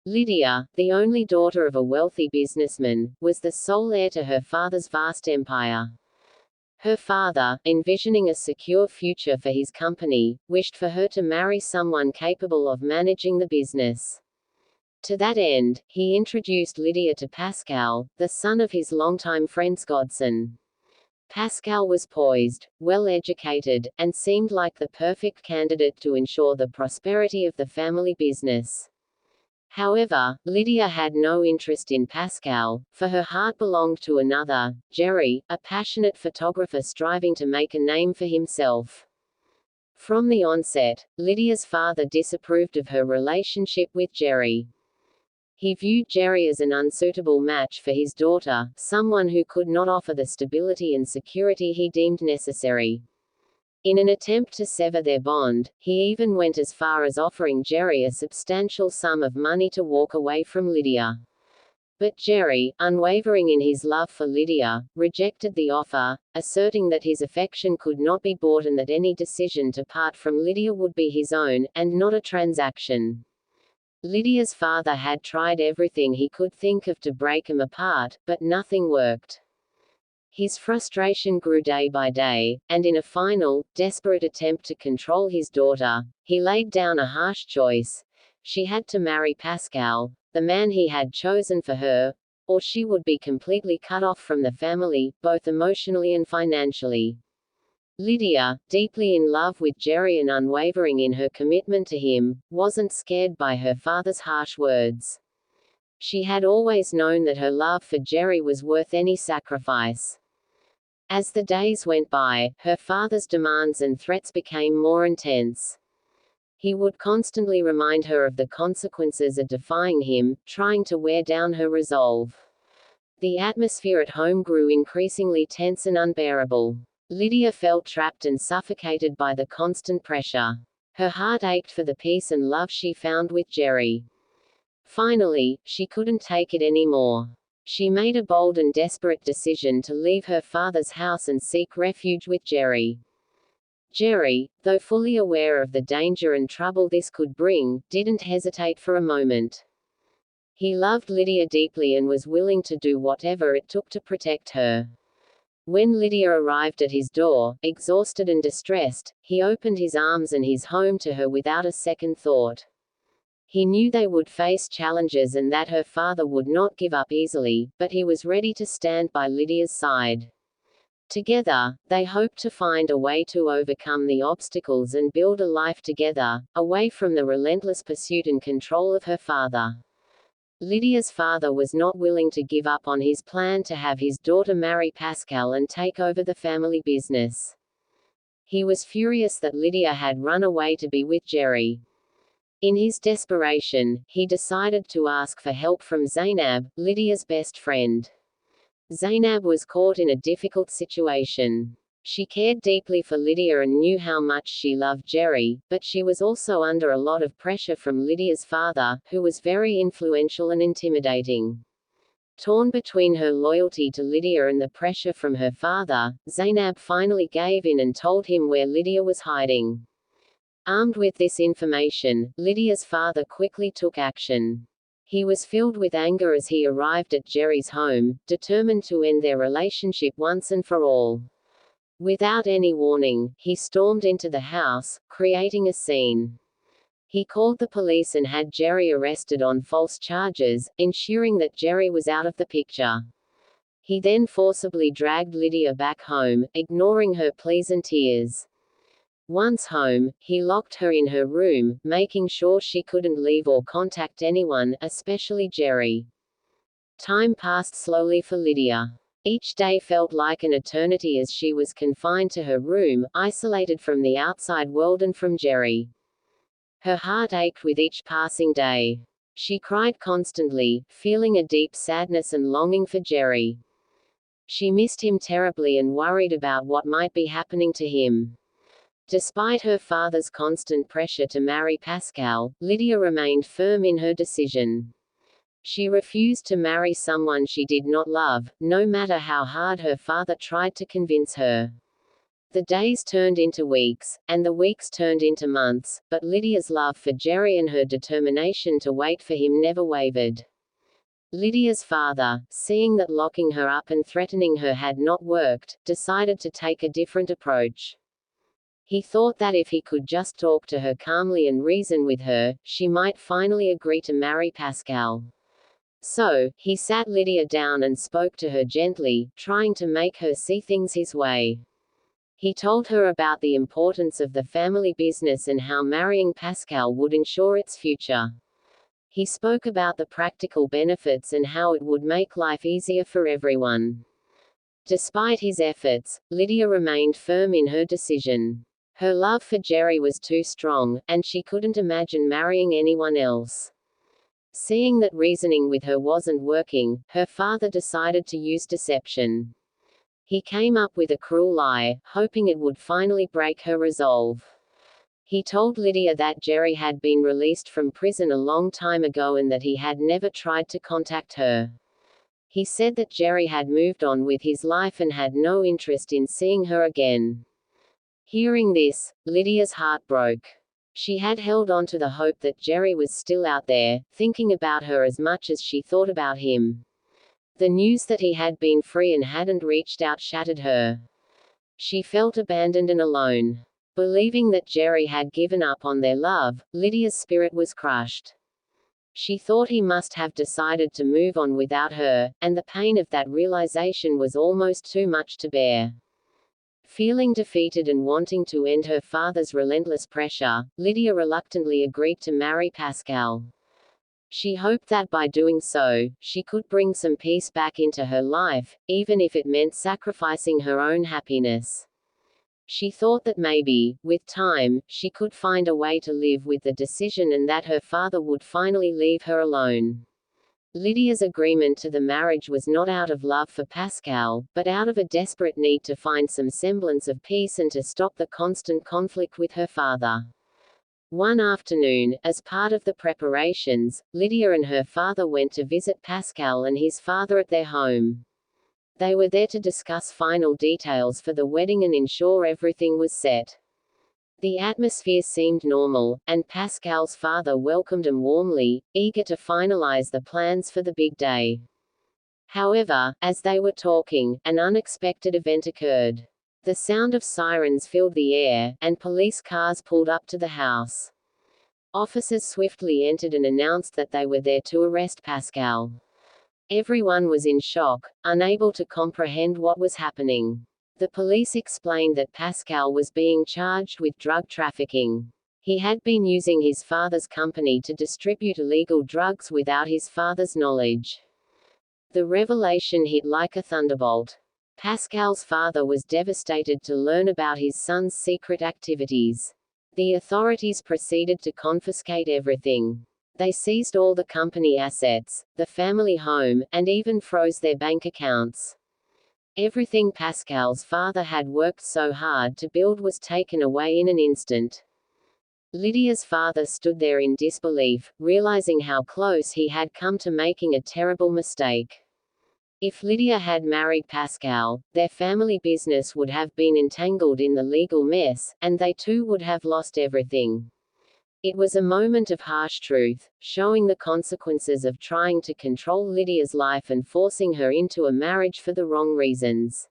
Lydia, the only daughter of a wealthy businessman, was the sole heir to her father's vast empire. Her father, envisioning a secure future for his company, wished for her to marry someone capable of managing the business. To that end, he introduced Lydia to Pascal, the son of his longtime friend's godson. Pascal was poised, well-educated, and seemed like the perfect candidate to ensure the prosperity of the family business. However, Lydia had no interest in Pascal, for her heart belonged to another, Jerry, a passionate photographer striving to make a name for himself. From the onset, Lydia's father disapproved of her relationship with Jerry. He viewed Jerry as an unsuitable match for his daughter, someone who could not offer the stability and security he deemed necessary. In an attempt to sever their bond, he even went as far as offering Jerry a substantial sum of money to walk away from Lydia. But Jerry, unwavering in his love for Lydia, rejected the offer, asserting that his affection could not be bought and that any decision to part from Lydia would be his own, and not a transaction. Lydia's father had tried everything he could think of to break them apart, but nothing worked. His frustration grew day by day, and in a final, desperate attempt to control his daughter, he laid down a harsh choice. She had to marry Pascal, the man he had chosen for her, or she would be completely cut off from the family, both emotionally and financially. Lydia, deeply in love with Jerry and unwavering in her commitment to him, wasn't scared by her father's harsh words. She had always known that her love for Jerry was worth any sacrifice. As the days went by, her father's demands and threats became more intense. He would constantly remind her of the consequences of defying him, trying to wear down her resolve. The atmosphere at home grew increasingly tense and unbearable. Lydia felt trapped and suffocated by the constant pressure. Her heart ached for the peace and love she found with Jerry. Finally, she couldn't take it anymore. She made a bold and desperate decision to leave her father's house and seek refuge with Jerry. Jerry, though fully aware of the danger and trouble this could bring, didn't hesitate for a moment. He loved Lydia deeply and was willing to do whatever it took to protect her. When Lydia arrived at his door, exhausted and distressed, he opened his arms and his home to her without a second thought. He knew they would face challenges and that her father would not give up easily, but he was ready to stand by Lydia's side. Together, they hoped to find a way to overcome the obstacles and build a life together, away from the relentless pursuit and control of her father. Lydia's father was not willing to give up on his plan to have his daughter marry Pascal and take over the family business. He was furious that Lydia had run away to be with Jerry. In his desperation, he decided to ask for help from Zainab, Lydia's best friend. Zainab was caught in a difficult situation. She cared deeply for Lydia and knew how much she loved Jerry, but she was also under a lot of pressure from Lydia's father, who was very influential and intimidating. Torn between her loyalty to Lydia and the pressure from her father, Zainab finally gave in and told him where Lydia was hiding. Armed with this information, Lydia's father quickly took action. He was filled with anger as he arrived at Jerry's home, determined to end their relationship once and for all. Without any warning, he stormed into the house, creating a scene. He called the police and had Jerry arrested on false charges, ensuring that Jerry was out of the picture. He then forcibly dragged Lydia back home, ignoring her pleas and tears. Once home, he locked her in her room, making sure she couldn't leave or contact anyone, especially Jerry. Time passed slowly for Lydia. Each day felt like an eternity as she was confined to her room, isolated from the outside world and from Jerry. Her heart ached with each passing day. She cried constantly, feeling a deep sadness and longing for Jerry. She missed him terribly and worried about what might be happening to him. Despite her father's constant pressure to marry Pascal, Lydia remained firm in her decision. She refused to marry someone she did not love, no matter how hard her father tried to convince her. The days turned into weeks, and the weeks turned into months, but Lydia's love for Jerry and her determination to wait for him never wavered. Lydia's father, seeing that locking her up and threatening her had not worked, decided to take a different approach. He thought that if he could just talk to her calmly and reason with her, she might finally agree to marry Pascal. So, he sat Lydia down and spoke to her gently, trying to make her see things his way. He told her about the importance of the family business and how marrying Pascal would ensure its future. He spoke about the practical benefits and how it would make life easier for everyone. Despite his efforts, Lydia remained firm in her decision. Her love for Jerry was too strong, and she couldn't imagine marrying anyone else. Seeing that reasoning with her wasn't working, her father decided to use deception. He came up with a cruel lie, hoping it would finally break her resolve. He told Lydia that Jerry had been released from prison a long time ago and that he had never tried to contact her. He said that Jerry had moved on with his life and had no interest in seeing her again. Hearing this, Lydia's heart broke. She had held on to the hope that Jerry was still out there, thinking about her as much as she thought about him. The news that he had been free and hadn't reached out shattered her. She felt abandoned and alone. Believing that Jerry had given up on their love, Lydia's spirit was crushed. She thought he must have decided to move on without her, and the pain of that realization was almost too much to bear. Feeling defeated and wanting to end her father's relentless pressure, Lydia reluctantly agreed to marry Pascal. She hoped that by doing so, she could bring some peace back into her life, even if it meant sacrificing her own happiness. She thought that maybe, with time, she could find a way to live with the decision and that her father would finally leave her alone. Lydia's agreement to the marriage was not out of love for Pascal, but out of a desperate need to find some semblance of peace and to stop the constant conflict with her father. One afternoon, as part of the preparations, Lydia and her father went to visit Pascal and his father at their home. They were there to discuss final details for the wedding and ensure everything was set. The atmosphere seemed normal, and Pascal's father welcomed him warmly, eager to finalize the plans for the big day. However, as they were talking, an unexpected event occurred. The sound of sirens filled the air, and police cars pulled up to the house. Officers swiftly entered and announced that they were there to arrest Pascal. Everyone was in shock, unable to comprehend what was happening. The police explained that Pascal was being charged with drug trafficking. He had been using his father's company to distribute illegal drugs without his father's knowledge. The revelation hit like a thunderbolt. Pascal's father was devastated to learn about his son's secret activities. The authorities proceeded to confiscate everything. They seized all the company assets, the family home, and even froze their bank accounts. Everything Pascal's father had worked so hard to build was taken away in an instant. Lydia's father stood there in disbelief, realizing how close he had come to making a terrible mistake. If Lydia had married Pascal, their family business would have been entangled in the legal mess, and they too would have lost everything. It was a moment of harsh truth, showing the consequences of trying to control Lydia's life and forcing her into a marriage for the wrong reasons.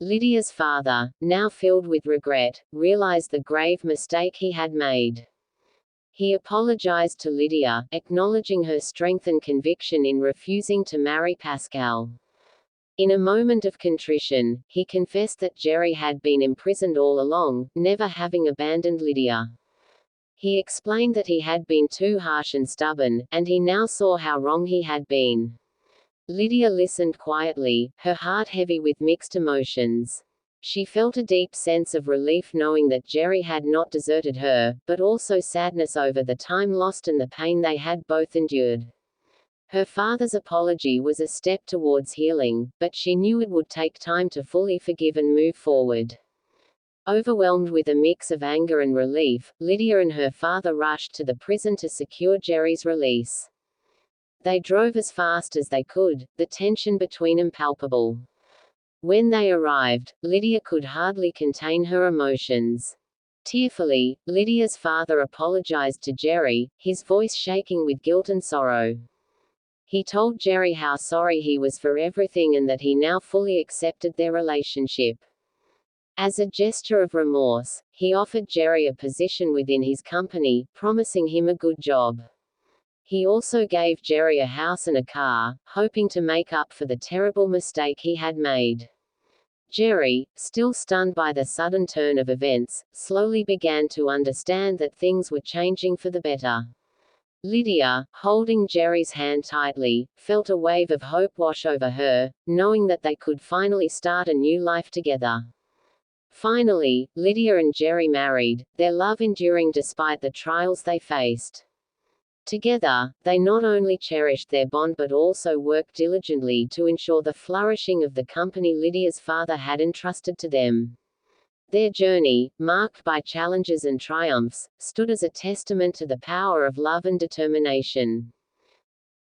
Lydia's father, now filled with regret, realized the grave mistake he had made. He apologized to Lydia, acknowledging her strength and conviction in refusing to marry Pascal. In a moment of contrition, he confessed that Jerry had been imprisoned all along, never having abandoned Lydia. He explained that he had been too harsh and stubborn, and he now saw how wrong he had been. Lydia listened quietly, her heart heavy with mixed emotions. She felt a deep sense of relief knowing that Jerry had not deserted her, but also sadness over the time lost and the pain they had both endured. Her father's apology was a step towards healing, but she knew it would take time to fully forgive and move forward. Overwhelmed with a mix of anger and relief, Lydia and her father rushed to the prison to secure Jerry's release. They drove as fast as they could, the tension between them palpable. When they arrived, Lydia could hardly contain her emotions. Tearfully, Lydia's father apologized to Jerry, his voice shaking with guilt and sorrow. He told Jerry how sorry he was for everything and that he now fully accepted their relationship. As a gesture of remorse, he offered Jerry a position within his company, promising him a good job. He also gave Jerry a house and a car, hoping to make up for the terrible mistake he had made. Jerry, still stunned by the sudden turn of events, slowly began to understand that things were changing for the better. Lydia, holding Jerry's hand tightly, felt a wave of hope wash over her, knowing that they could finally start a new life together. Finally, Lydia and Jerry married, their love enduring despite the trials they faced. Together, they not only cherished their bond but also worked diligently to ensure the flourishing of the company Lydia's father had entrusted to them. Their journey, marked by challenges and triumphs, stood as a testament to the power of love and determination.